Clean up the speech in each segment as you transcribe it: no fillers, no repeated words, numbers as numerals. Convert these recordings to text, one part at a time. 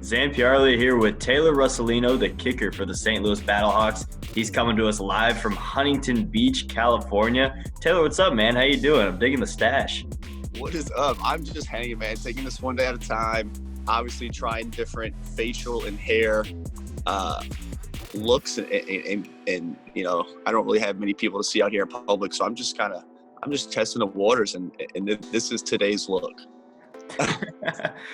Zampiarli here with Taylor Russolino, the kicker for the St. Louis BattleHawks. He's coming to us live from Huntington Beach, California. Taylor, what's up, man? How you doing? I'm digging the stash. What is up? I'm just hanging, man. Taking this one day at a time. Obviously, trying different facial and hair looks, and you know, I don't really have many people to see out here in public, so I'm just testing the waters, and this is today's look.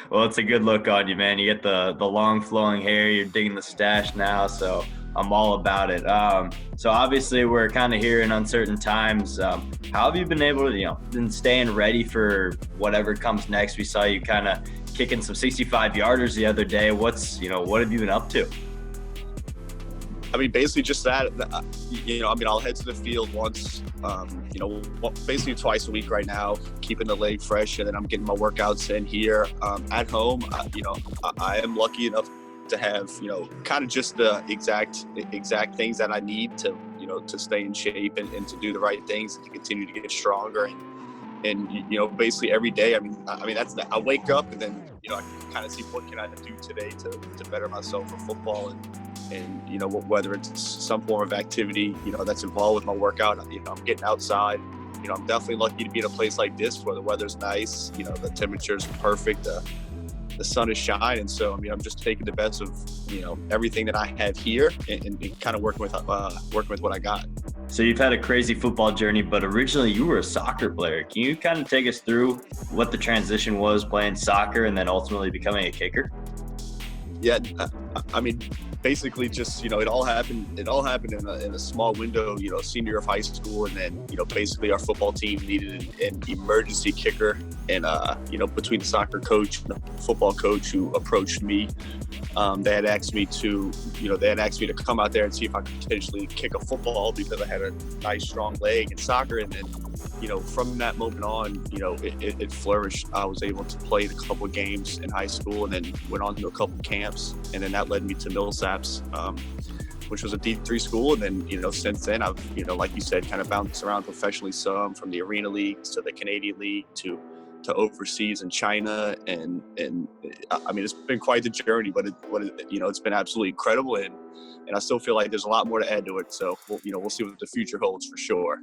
Well, it's a good look on you, man. You get the long flowing hair. You're digging the stash now, so I'm all about it. So obviously we're kind of here in uncertain times. How have you been able to, been staying ready for whatever comes next? We saw you kind of kicking some 65-yarders the other day. What have you been up to? I mean, basically just that, I'll head to the field once, basically twice a week right now, keeping the leg fresh, and then I'm getting my workouts in here. At home, I am lucky enough to have, kind of just the exact things that I need to stay in shape and to do the right things and to continue to get stronger. And basically every day, I wake up and then, I kind of see what can I do today to better myself for football and whether it's some form of activity, that's involved with my workout. I'm getting outside. I'm definitely lucky to be in a place like this where the weather's nice. The temperature's perfect. The sun is shining. So, I'm just taking the best of, everything that I have here and kind of working with what I got. So you've had a crazy football journey, but originally you were a soccer player. Can you kind of take us through what the transition was playing soccer and then ultimately becoming a kicker? Yeah, basically just, it all happened in a small window, senior year of high school. And then, basically our football team needed an emergency kicker. And, between the soccer coach and the football coach who approached me, they had asked me to come out there and see if I could potentially kick a football because I had a nice strong leg in soccer. And then, from that moment on, it flourished. I was able to play in a couple of games in high school and then went on to a couple of camps. And then that led me to 𝐬𝐨𝐥𝐸𝐷, which was a D3 school. And then, since then I've, like you said, kind of bounced around professionally some, from the Arena Leagues to the Canadian League to overseas in China. And it's been quite the journey, but it's been absolutely incredible. And I still feel like there's a lot more to add to it. So we'll see what the future holds for sure.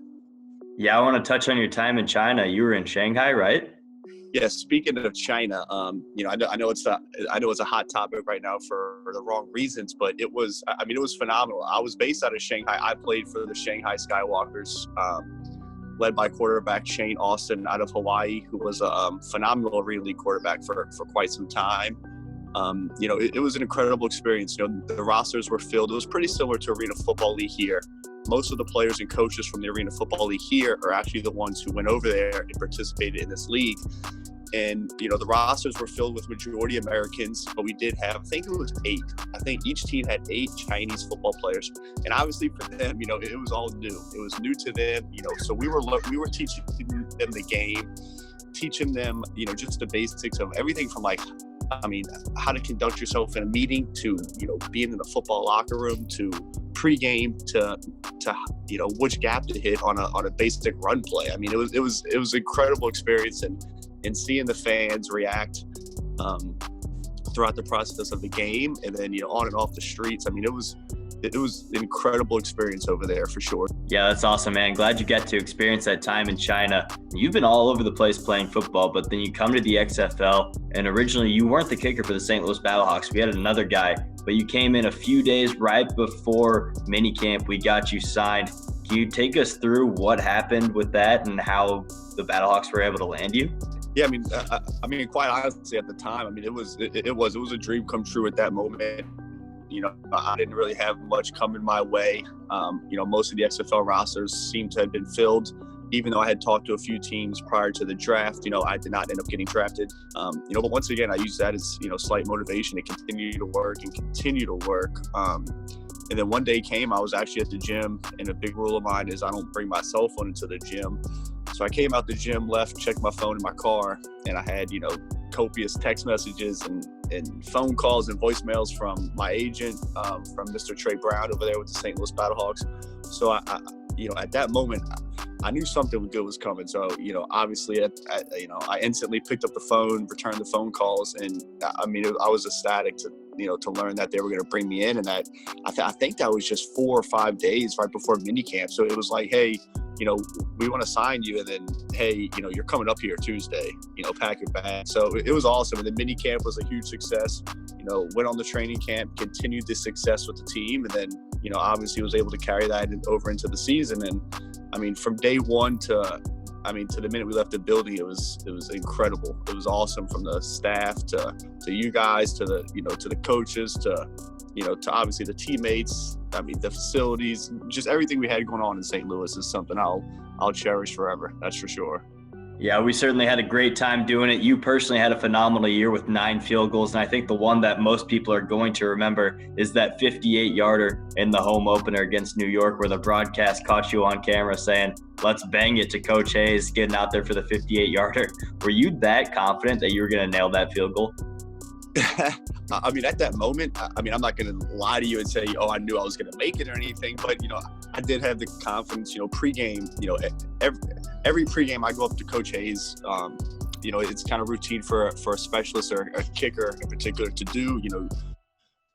Yeah, I want to touch on your time in China. You were in Shanghai, right? Yeah, speaking of China, I know it's a hot topic right now for the wrong reasons, but it was phenomenal. I was based out of Shanghai. I played for the Shanghai Skywalkers, led by quarterback Shane Austin out of Hawaii, who was a phenomenal Arena League quarterback for quite some time. It was an incredible experience. The rosters were filled. It was pretty similar to Arena Football League here. Most of the players and coaches from the Arena Football League here are actually the ones who went over there and participated in this league. And, the rosters were filled with majority Americans, but we did have, I think it was 8. I think each team had 8 Chinese football players. And obviously for them, it was all new. It was new to them, so we were teaching them the game, teaching them, just the basics of everything from how to conduct yourself in a meeting to, being in the football locker room to pregame to which gap to hit on a basic run play. It was an incredible experience, and seeing the fans react throughout the process of the game, and then on and off the streets. It was an incredible experience over there for sure. Yeah, that's awesome, man. Glad you get to experience that time in China. You've been all over the place playing football, but then you come to the XFL, and originally you weren't the kicker for the St. Louis BattleHawks. We had another guy, but you came in a few days right before minicamp. We got you signed. Can you take us through what happened with that and how the BattleHawks were able to land you? Yeah, quite honestly, at the time, it was a dream come true at that moment. I didn't really have much coming my way. Most of the XFL rosters seemed to have been filled. Even though I had talked to a few teams prior to the draft, I did not end up getting drafted. But once again, I used that as, slight motivation to continue to work. And then one day came, I was actually at the gym, and a big rule of mine is I don't bring my cell phone into the gym. So I came out the gym, left, checked my phone in my car, and I had, copious text messages and phone calls and voicemails from my agent, from Mr. Trey Brown over there with the St. Louis BattleHawks. So I at that moment, I knew something good was coming. So, obviously, I instantly picked up the phone, returned the phone calls, and I was ecstatic to learn that they were going to bring me in, and that I think that was just 4 or 5 days right before minicamp. So it was like, hey, we want to sign you, and then, hey, you're coming up here Tuesday, pack your bag. So it was awesome. And the minicamp was a huge success. Went on the training camp, continued the success with the team, and then, obviously was able to carry that over into the season. And I mean, from day one to the minute we left the building, it was incredible. It was awesome, from the staff to you guys, to the, to the coaches, to obviously the teammates. I mean, the facilities, just everything we had going on in St. Louis is something I'll cherish forever. That's for sure. Yeah, we certainly had a great time doing it. You personally had a phenomenal year with 9 field goals, and I think the one that most people are going to remember is that 58-yarder in the home opener against New York, where the broadcast caught you on camera saying, "Let's bang it," to Coach Hayes getting out there for the 58-yarder. Were you that confident that you were going to nail that field goal? I mean, at that moment, I'm not going to lie to you and say, oh, I knew I was going to make it or anything. But, I did have the confidence, pregame, every pregame I go up to Coach Hayes. It's kind of routine for a specialist or a kicker in particular to do.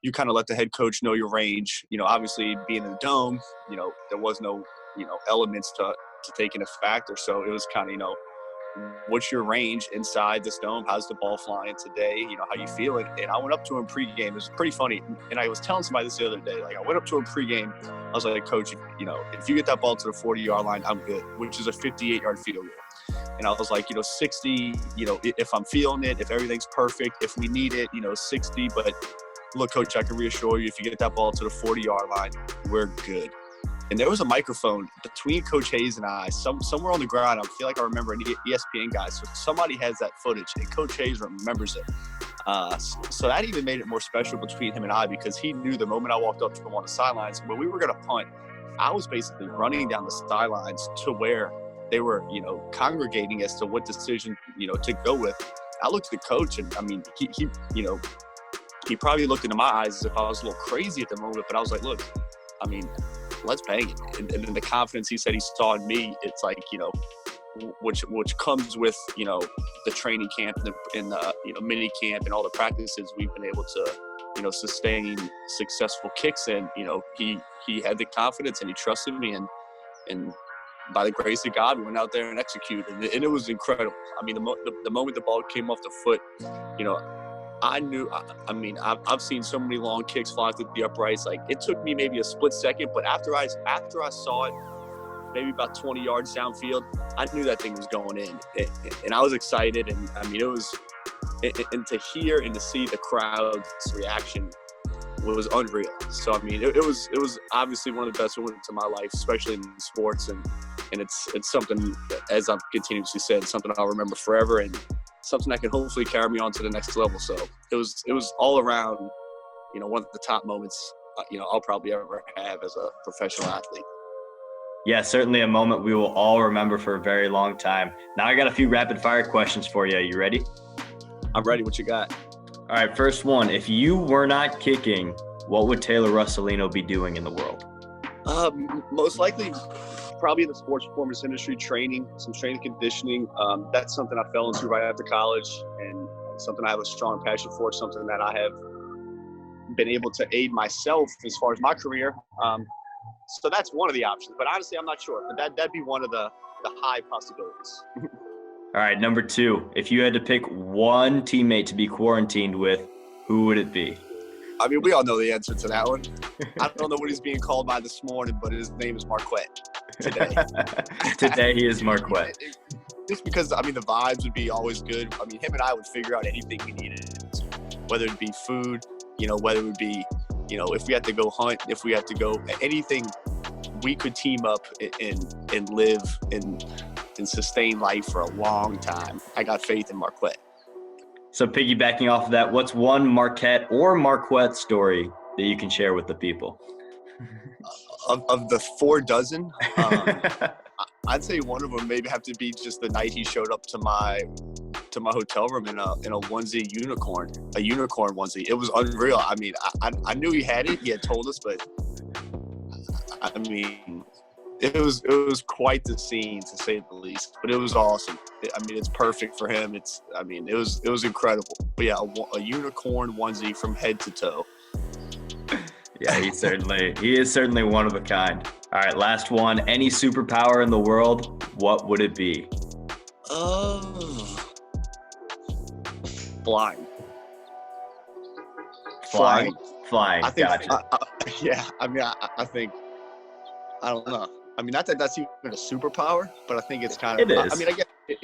You kind of let the head coach know your range. Obviously being in the dome, there was no, elements to take into factor. So it was kind of, what's your range inside this dome? How's the ball flying today? How you feeling? And I went up to him pregame. It was pretty funny. And I was telling somebody this the other day, like, I went up to him pregame. I was like, Coach, if you get that ball to the 40-yard line, I'm good, which is a 58-yard field goal. And I was like, 60, if I'm feeling it, if everything's perfect, if we need it, 60. But look, Coach, I can reassure you, if you get that ball to the 40-yard line, we're good. And there was a microphone between Coach Hayes and I, somewhere on the ground. I feel like I remember an ESPN guy. So somebody has that footage, and Coach Hayes remembers it. So that even made it more special between him and I, because he knew the moment I walked up to him on the sidelines, when we were going to punt, I was basically running down the sidelines to where they were, congregating as to what decision, to go with. I looked at the coach, and I mean, he probably looked into my eyes as if I was a little crazy at the moment, but I was like, look, I mean, let's bang it. And then the confidence he said he saw in me, it's like, which comes with, the training camp and the mini camp and all the practices we've been able to, sustain successful kicks in. He had the confidence, and he trusted me, and by the grace of God, we went out there and executed, and it was incredible. I mean, the moment the ball came off the foot, I knew, I've seen so many long kicks fly through the uprights. Like, it took me maybe a split second, but after I saw it, maybe about 20 yards downfield, I knew that thing was going in. And I was excited. And I mean, and to hear and to see the crowd's reaction was unreal. So, I mean, it was obviously one of the best moments of my life, especially in sports. And it's something, as I've continuously said, something I'll remember forever, and something that can hopefully carry me on to the next level. So it was all around, one of the top moments, I'll probably ever have as a professional athlete. Yeah, certainly a moment we will all remember for a very long time. Now I got a few rapid fire questions for you. You ready? I'm ready. What you got? All right, first one. If you were not kicking, what would Taylor Russolino be doing in the world? Most likely probably in the sports performance industry, training, some strength and conditioning. That's something I fell into right after college, and something I have a strong passion for, something that I have been able to aid myself as far as my career. So that's one of the options, but honestly, I'm not sure. But that'd be one of the high possibilities. All right, number 2. If you had to pick one teammate to be quarantined with, who would it be? I mean, we all know the answer to that one. I don't know what he's being called by this morning, but his name is Marquette today. Today he is Marquette. Just because, I mean, the vibes would be always good. I mean, him and I would figure out anything we needed, whether it be food, whether it would be, if we had to go hunt, if we had to go anything, we could team up and live and sustain life for a long time. I got faith in Marquette. So piggybacking off of that, what's one Marquette or Marquette story that you can share with the people? Of the 4 dozen, I'd say one of them maybe have to be just the night he showed up to my hotel room in a onesie unicorn onesie. It was unreal. I mean, I knew he had it. He had told us, but I mean, it was quite the scene, to say the least. But it was awesome. I mean, it's perfect for him. It was incredible. But yeah, a unicorn onesie from head to toe. Yeah, he is certainly one of a kind. All right, last one. Any superpower in the world, what would it be? Flying. Flying. I think. Gotcha. Yeah. I mean, I think. I don't know. I mean, not that that's even a superpower, but I think it's kind of. It is. I mean, I guess it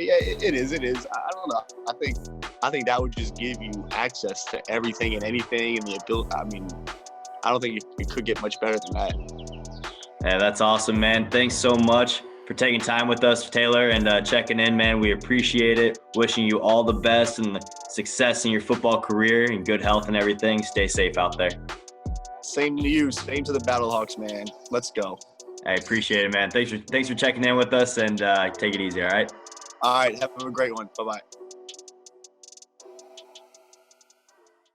is. It is. I don't know. I think that would just give you access to everything and anything, and the ability. I mean, I don't think it could get much better than that. Yeah, that's awesome, man. Thanks so much for taking time with us, Taylor, and checking in, man. We appreciate it. Wishing you all the best and the success in your football career and good health and everything. Stay safe out there. Same to you. Same to the BattleHawks, man. Let's go. I appreciate it, man. Thanks for checking in with us, and take it easy, all right? All right. Have a great one. Bye-bye.